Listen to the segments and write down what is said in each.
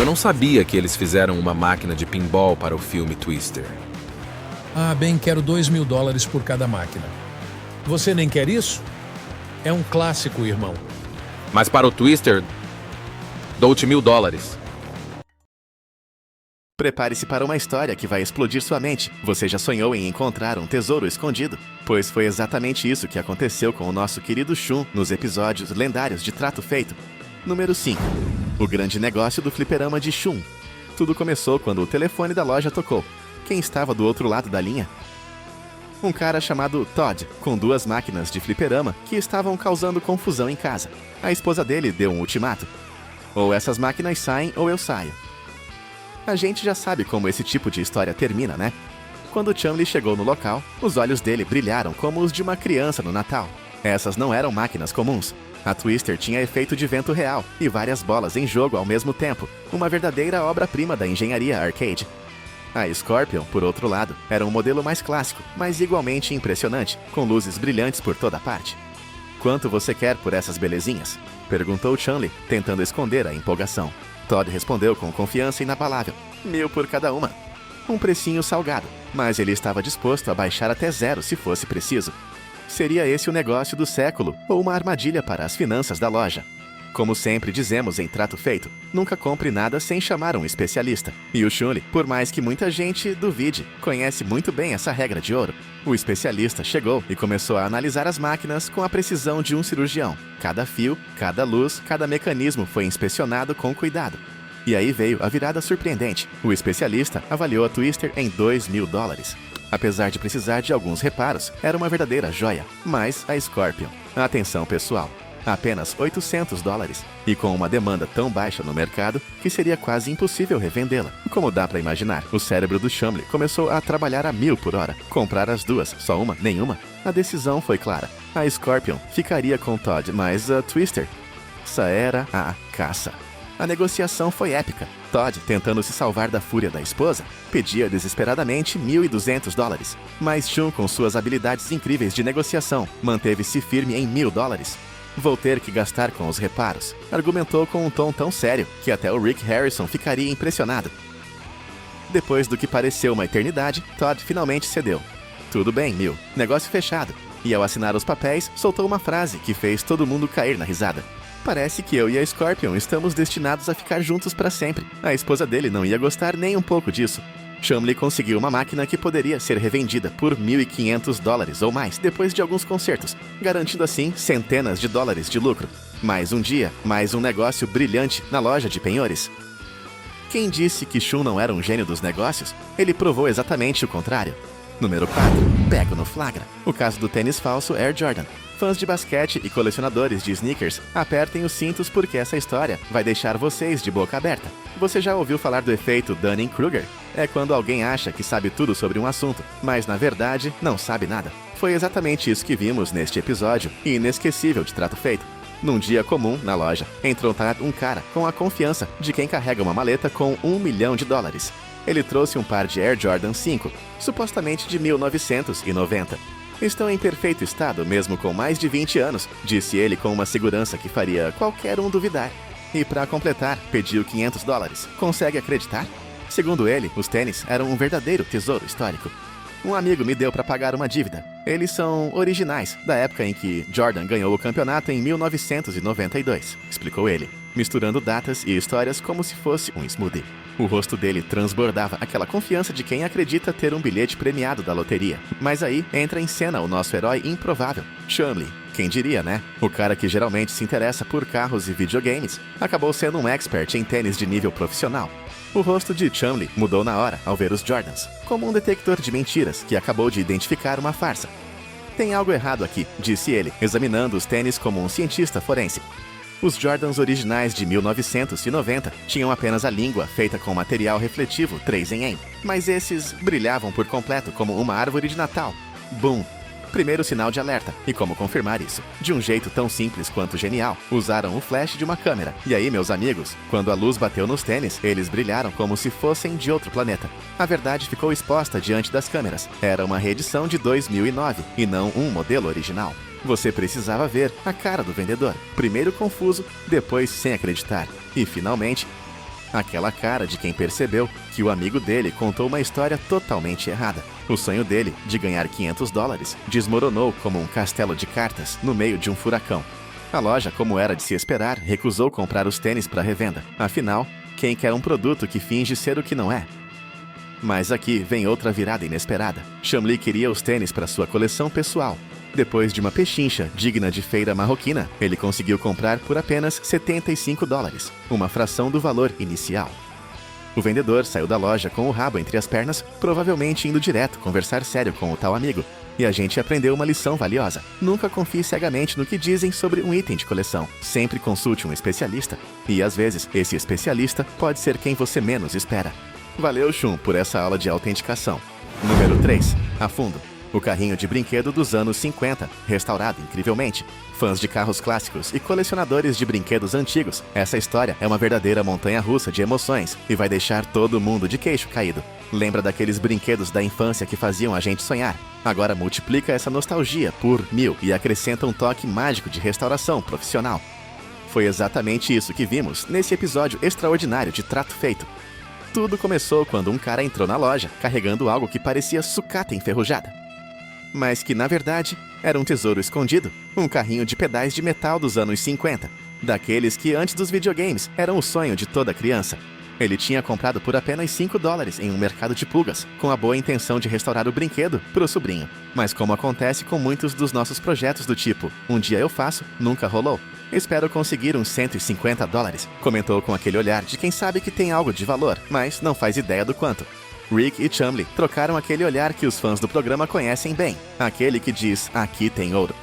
Eu não sabia que eles fizeram uma máquina de pinball para o filme Twister. Ah, bem, quero $2.000 por cada máquina. Você nem quer isso? É um clássico, irmão. Mas para o Twister, dou-te $1.000. Prepare-se para uma história que vai explodir sua mente. Você já sonhou em encontrar um tesouro escondido? Pois foi exatamente isso que aconteceu com o nosso querido Shun nos episódios lendários de Trato Feito. Número 5. O grande negócio do fliperama de Shun. Tudo começou quando o telefone da loja tocou. Quem estava do outro lado da linha? Um cara chamado Todd, com 2 máquinas de fliperama que estavam causando confusão em casa. A esposa dele deu um ultimato. Ou essas máquinas saem ou eu saio. A gente já sabe como esse tipo de história termina, né? Quando Chun-Li chegou no local, os olhos dele brilharam como os de uma criança no Natal. Essas não eram máquinas comuns. A Twister tinha efeito de vento real e várias bolas em jogo ao mesmo tempo. Uma verdadeira obra-prima da engenharia arcade. A Scorpion, por outro lado, era um modelo mais clássico, mas igualmente impressionante, com luzes brilhantes por toda parte. "Quanto você quer por essas belezinhas?" perguntou Chun-Li, tentando esconder a empolgação. Todd respondeu com confiança inabalável: "1.000 por cada uma." Um precinho salgado, mas ele estava disposto a baixar até 0 se fosse preciso. Seria esse o negócio do século ou uma armadilha para as finanças da loja? Como sempre dizemos em Trato Feito, nunca compre nada sem chamar um especialista. E o Chun-Li, por mais que muita gente duvide, conhece muito bem essa regra de ouro. O especialista chegou e começou a analisar as máquinas com a precisão de um cirurgião. Cada fio, cada luz, cada mecanismo foi inspecionado com cuidado. E aí veio a virada surpreendente. O especialista avaliou a Twister em $2.000. Apesar de precisar de alguns reparos, era uma verdadeira joia. Mas a Scorpion, atenção pessoal, apenas $800, e com uma demanda tão baixa no mercado que seria quase impossível revendê-la. Como dá pra imaginar, o cérebro do Chun-Li começou a trabalhar a 1.000 por hora. Comprar as 2, só uma, nenhuma? A decisão foi clara. A Scorpion ficaria com Todd, mas a Twister? Essa era a caça. A negociação foi épica. Todd, tentando se salvar da fúria da esposa, pedia desesperadamente $1.200. Mas Shun, com suas habilidades incríveis de negociação, manteve-se firme em $1.000. "Vou ter que gastar com os reparos", argumentou com um tom tão sério que até o Rick Harrison ficaria impressionado. Depois do que pareceu uma eternidade, Todd finalmente cedeu. "Tudo bem, 1.000. Negócio fechado." E ao assinar os papéis, soltou uma frase que fez todo mundo cair na risada. "Parece que eu e a Scorpion estamos destinados a ficar juntos para sempre." A esposa dele não ia gostar nem um pouco disso. Chun-Li conseguiu uma máquina que poderia ser revendida por $1.500 ou mais depois de alguns consertos, garantindo assim centenas de dólares de lucro. Mais um dia, mais um negócio brilhante na loja de penhores. Quem disse que Shun não era um gênio dos negócios? Ele provou exatamente o contrário. Número 4. Pego no flagra. O caso do tênis falso Air Jordan. Fãs de basquete e colecionadores de sneakers, apertem os cintos porque essa história vai deixar vocês de boca aberta. Você já ouviu falar do efeito Dunning-Kruger? É quando alguém acha que sabe tudo sobre um assunto, mas na verdade não sabe nada. Foi exatamente isso que vimos neste episódio inesquecível de Trato Feito. Num dia comum, na loja, entrou um cara com a confiança de quem carrega uma maleta com $1 milhão. Ele trouxe um par de Air Jordan 5, supostamente de 1990. "Estão em perfeito estado, mesmo com mais de 20 anos, disse ele com uma segurança que faria qualquer um duvidar. E para completar, pediu $500. Consegue acreditar? Segundo ele, os tênis eram um verdadeiro tesouro histórico. "Um amigo me deu para pagar uma dívida. Eles são originais, da época em que Jordan ganhou o campeonato em 1992, explicou ele, misturando datas e histórias como se fosse um smoothie. O rosto dele transbordava aquela confiança de quem acredita ter um bilhete premiado da loteria. Mas aí entra em cena o nosso herói improvável, Chun-Li. Quem diria, né? O cara que geralmente se interessa por carros e videogames acabou sendo um expert em tênis de nível profissional. O rosto de Chun-Li mudou na hora ao ver os Jordans, como um detector de mentiras que acabou de identificar uma farsa. "Tem algo errado aqui", disse ele, examinando os tênis como um cientista forense. Os Jordans originais de 1990 tinham apenas a língua feita com material refletivo 3 em 1, mas esses brilhavam por completo como uma árvore de Natal. Boom! Primeiro sinal de alerta. E como confirmar isso? De um jeito tão simples quanto genial, usaram o flash de uma câmera. E aí, meus amigos, quando a luz bateu nos tênis, eles brilharam como se fossem de outro planeta. A verdade ficou exposta diante das câmeras. Era uma reedição de 2009 e não um modelo original. Você precisava ver a cara do vendedor. Primeiro confuso, depois sem acreditar. E finalmente, Aquela cara de quem percebeu que o amigo dele contou uma história totalmente errada. O sonho dele, de ganhar $500, desmoronou como um castelo de cartas no meio de um furacão. A loja, como era de se esperar, recusou comprar os tênis para revenda. Afinal, quem quer um produto que finge ser o que não é? Mas aqui vem outra virada inesperada. Chumlee queria os tênis para sua coleção pessoal. Depois de uma pechincha digna de feira marroquina, ele conseguiu comprar por apenas $75, uma fração do valor inicial. O vendedor saiu da loja com o rabo entre as pernas, provavelmente indo direto conversar sério com o tal amigo. E a gente aprendeu uma lição valiosa. Nunca confie cegamente no que dizem sobre um item de coleção. Sempre consulte um especialista. E às vezes, esse especialista pode ser quem você menos espera. Valeu, Shun, por essa aula de autenticação. Número 3. A fundo. O carrinho de brinquedo dos anos 50, restaurado incrivelmente. Fãs de carros clássicos e colecionadores de brinquedos antigos, essa história é uma verdadeira montanha-russa de emoções e vai deixar todo mundo de queixo caído. Lembra daqueles brinquedos da infância que faziam a gente sonhar? Agora multiplica essa nostalgia por 1000 e acrescenta um toque mágico de restauração profissional. Foi exatamente isso que vimos nesse episódio extraordinário de Trato Feito. Tudo começou quando um cara entrou na loja carregando algo que parecia sucata enferrujada, mas que, na verdade, era um tesouro escondido, um carrinho de pedais de metal dos anos 50, daqueles que antes dos videogames eram o sonho de toda criança. Ele tinha comprado por apenas $5 em um mercado de pulgas, com a boa intenção de restaurar o brinquedo para o sobrinho. Mas como acontece com muitos dos nossos projetos do tipo, um dia eu faço, nunca rolou. Espero conseguir uns $150, comentou com aquele olhar de quem sabe que tem algo de valor, mas não faz ideia do quanto. Rick e Chumlee trocaram aquele olhar que os fãs do programa conhecem bem, aquele que diz, aqui tem ouro.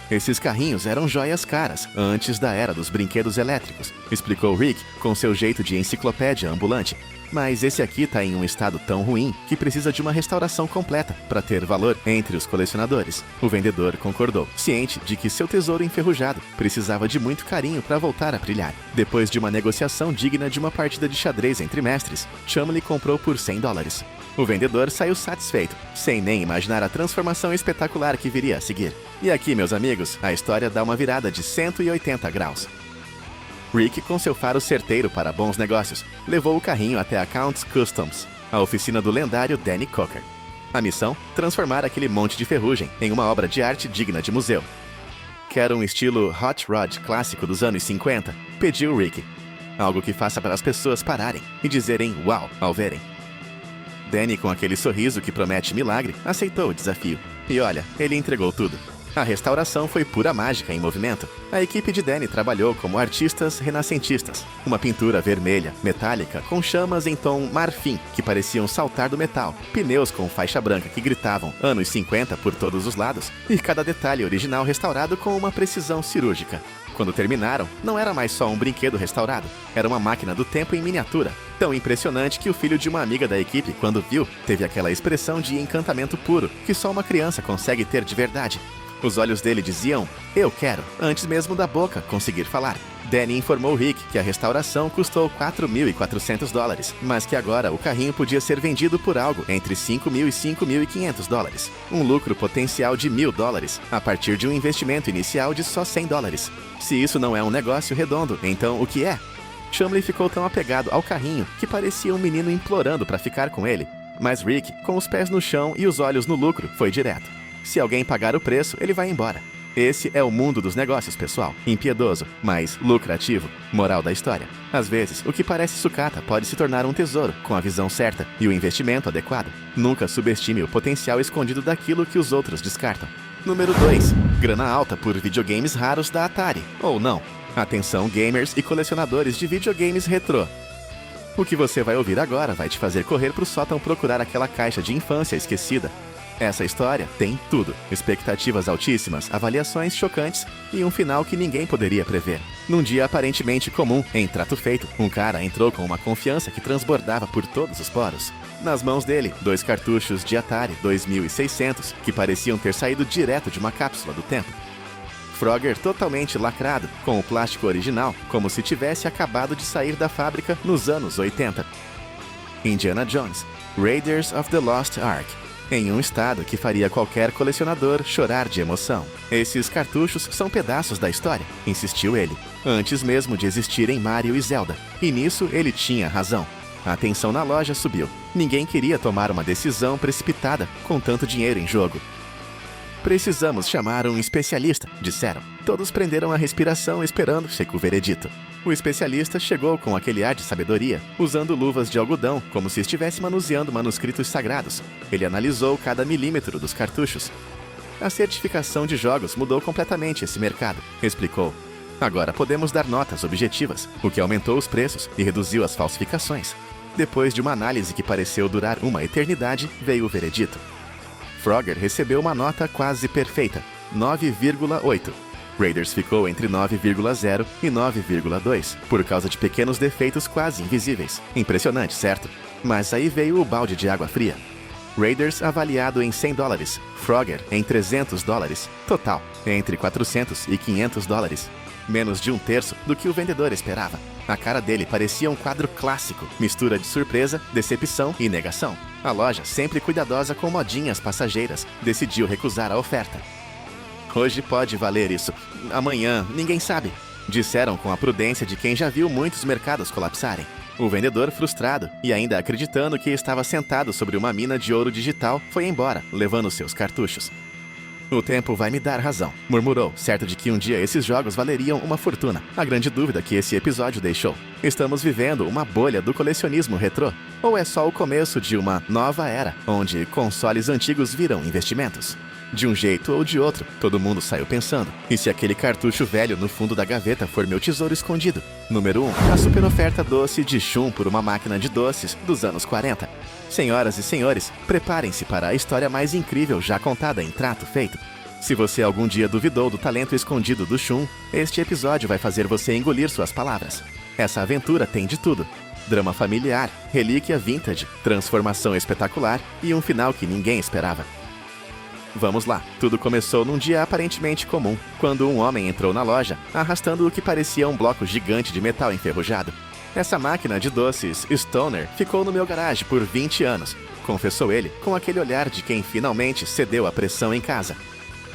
Esses carrinhos eram joias caras, antes da era dos brinquedos elétricos, explicou Rick com seu jeito de enciclopédia ambulante. Mas esse aqui tá em um estado tão ruim que precisa de uma restauração completa para ter valor entre os colecionadores. O vendedor concordou, ciente de que seu tesouro enferrujado precisava de muito carinho para voltar a brilhar. Depois de uma negociação digna de uma partida de xadrez entre mestres, Chumlee comprou por $100. O vendedor saiu satisfeito, sem nem imaginar a transformação espetacular que viria a seguir. E aqui, meus amigos, a história dá uma virada de 180 graus. Rick, com seu faro certeiro para bons negócios, levou o carrinho até a Count's Customs, a oficina do lendário Danny Cocker. A missão? Transformar aquele monte de ferrugem em uma obra de arte digna de museu. Quer um estilo hot rod clássico dos anos 50? Pediu Rick. Algo que faça para as pessoas pararem e dizerem uau ao verem. Danny, com aquele sorriso que promete milagre, aceitou o desafio. E olha, ele entregou tudo. A restauração foi pura mágica em movimento. A equipe de Danny trabalhou como artistas renascentistas. Uma pintura vermelha, metálica, com chamas em tom marfim, que pareciam saltar do metal. Pneus com faixa branca que gritavam anos 50 por todos os lados. E cada detalhe original restaurado com uma precisão cirúrgica. Quando terminaram, não era mais só um brinquedo restaurado. Era uma máquina do tempo em miniatura. Tão impressionante que o filho de uma amiga da equipe, quando viu, teve aquela expressão de encantamento puro que só uma criança consegue ter de verdade. Os olhos dele diziam, eu quero, antes mesmo da boca conseguir falar. Danny informou Rick que a restauração custou $4.400, mas que agora o carrinho podia ser vendido por algo entre $5.000 e $5.500. Um lucro potencial de $1.000, a partir de um investimento inicial de só $100. Se isso não é um negócio redondo, então o que é? Chumlee ficou tão apegado ao carrinho que parecia um menino implorando para ficar com ele. Mas Rick, com os pés no chão e os olhos no lucro, foi direto. Se alguém pagar o preço, ele vai embora. Esse é o mundo dos negócios, pessoal. Impiedoso, mas lucrativo. Moral da história. Às vezes, o que parece sucata pode se tornar um tesouro, com a visão certa e o investimento adequado. Nunca subestime o potencial escondido daquilo que os outros descartam. Número 2. Grana alta por videogames raros da Atari. Ou não. Atenção, gamers e colecionadores de videogames retrô. O que você vai ouvir agora vai te fazer correr pro sótão procurar aquela caixa de infância esquecida. Essa história tem tudo. Expectativas altíssimas, avaliações chocantes e um final que ninguém poderia prever. Num dia aparentemente comum, em Trato Feito, um cara entrou com uma confiança que transbordava por todos os poros. Nas mãos dele, 2 cartuchos de Atari 2600 que pareciam ter saído direto de uma cápsula do tempo. Frogger totalmente lacrado, com o plástico original, como se tivesse acabado de sair da fábrica nos anos 80. Indiana Jones, Raiders of the Lost Ark. em um estado que faria qualquer colecionador chorar de emoção. Esses cartuchos são pedaços da história, insistiu ele, antes mesmo de existirem Mario e Zelda. E nisso ele tinha razão. A tensão na loja subiu. Ninguém queria tomar uma decisão precipitada com tanto dinheiro em jogo. Precisamos chamar um especialista, disseram. Todos prenderam a respiração esperando o veredito. O especialista chegou com aquele ar de sabedoria, usando luvas de algodão, como se estivesse manuseando manuscritos sagrados. Ele analisou cada milímetro dos cartuchos. A certificação de jogos mudou completamente esse mercado, explicou. Agora podemos dar notas objetivas, o que aumentou os preços e reduziu as falsificações. Depois de uma análise que pareceu durar uma eternidade, veio o veredito. Frogger recebeu uma nota quase perfeita, 9,8. Raiders ficou entre 9,0 e 9,2, por causa de pequenos defeitos quase invisíveis. Impressionante, certo? Mas aí veio o balde de água fria. Raiders avaliado em $100, Frogger em $300, total entre $400 e $500. Menos de um terço do que o vendedor esperava. A cara dele parecia um quadro clássico, mistura de surpresa, decepção e negação. A loja, sempre cuidadosa com modinhas passageiras, decidiu recusar a oferta. Hoje pode valer isso. Amanhã, ninguém sabe. Disseram com a prudência de quem já viu muitos mercados colapsarem. O vendedor, frustrado e ainda acreditando que estava sentado sobre uma mina de ouro digital, foi embora, levando seus cartuchos. O tempo vai me dar razão, murmurou, certo de que um dia esses jogos valeriam uma fortuna. A grande dúvida que esse episódio deixou. Estamos vivendo uma bolha do colecionismo retrô? Ou é só o começo de uma nova era, onde consoles antigos viram investimentos? De um jeito ou de outro, todo mundo saiu pensando. E se aquele cartucho velho no fundo da gaveta for meu tesouro escondido? Número 1. A super oferta doce de Shun por uma máquina de doces dos anos 40. Senhoras e senhores, preparem-se para a história mais incrível já contada em Trato Feito. Se você algum dia duvidou do talento escondido do Shun, este episódio vai fazer você engolir suas palavras. Essa aventura tem de tudo. Drama familiar, relíquia vintage, transformação espetacular e um final que ninguém esperava. Vamos lá, tudo começou num dia aparentemente comum, quando um homem entrou na loja, arrastando o que parecia um bloco gigante de metal enferrujado. Essa máquina de doces Stoner ficou no meu garagem por 20 anos, confessou ele, com aquele olhar de quem finalmente cedeu à pressão em casa.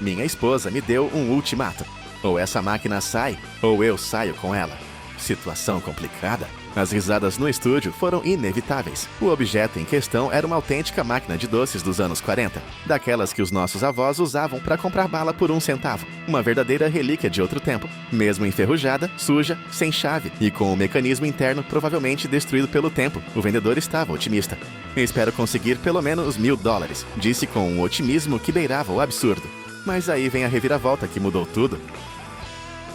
Minha esposa me deu um ultimato. Ou essa máquina sai, ou eu saio com ela. Situação complicada. As risadas no estúdio foram inevitáveis. O objeto em questão era uma autêntica máquina de doces dos anos 40, daquelas que os nossos avós usavam para comprar bala por 1 centavo. Uma verdadeira relíquia de outro tempo, mesmo enferrujada, suja, sem chave e com o mecanismo interno provavelmente destruído pelo tempo. O vendedor estava otimista. Espero conseguir pelo menos $1.000, disse com um otimismo que beirava o absurdo. Mas aí vem a reviravolta que mudou tudo.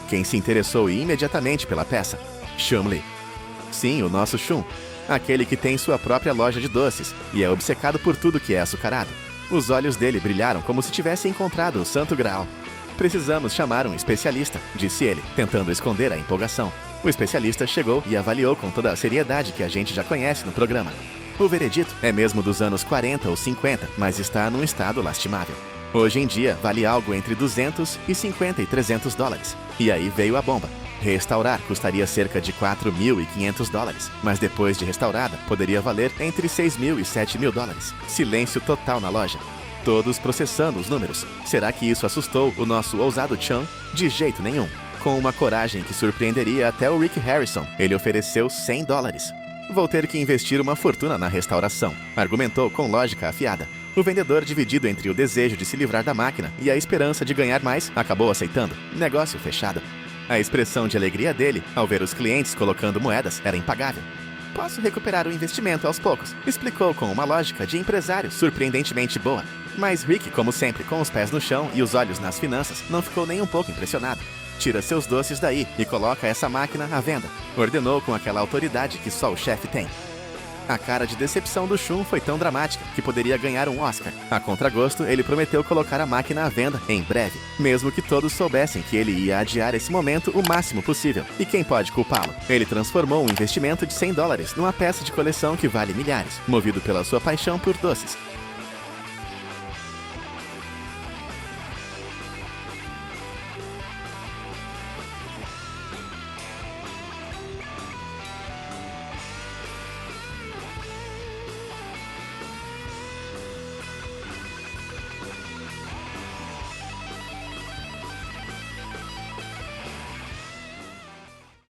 Quem se interessou imediatamente pela peça? Chumley. Sim, o nosso Shun. Aquele que tem sua própria loja de doces e é obcecado por tudo que é açucarado. Os olhos dele brilharam como se tivesse encontrado o Santo Graal. Precisamos chamar um especialista, disse ele, tentando esconder a empolgação. O especialista chegou e avaliou com toda a seriedade que a gente já conhece no programa. O veredito é mesmo dos anos 40 ou 50, mas está num estado lastimável. Hoje em dia, vale algo entre $250 e $300. E aí veio a bomba. Restaurar custaria cerca de $4.500, mas depois de restaurada, poderia valer entre $6.000 e $7.000. Silêncio total na loja. Todos processando os números. Será que isso assustou o nosso ousado Chan? De jeito nenhum. Com uma coragem que surpreenderia até o Rick Harrison, ele ofereceu $100. Vou ter que investir uma fortuna na restauração, argumentou com lógica afiada. O vendedor, dividido entre o desejo de se livrar da máquina e a esperança de ganhar mais, acabou aceitando. Negócio fechado. A expressão de alegria dele, ao ver os clientes colocando moedas, era impagável. Posso recuperar o investimento aos poucos, explicou com uma lógica de empresário surpreendentemente boa. Mas Rick, como sempre, com os pés no chão e os olhos nas finanças, não ficou nem um pouco impressionado. Tira seus doces daí e coloca essa máquina à venda, ordenou com aquela autoridade que só o chefe tem. A cara de decepção do Shun foi tão dramática que poderia ganhar um Oscar. A contragosto, ele prometeu colocar a máquina à venda em breve, mesmo que todos soubessem que ele ia adiar esse momento o máximo possível. E quem pode culpá-lo? Ele transformou um investimento de $100 numa peça de coleção que vale milhares, movido pela sua paixão por doces.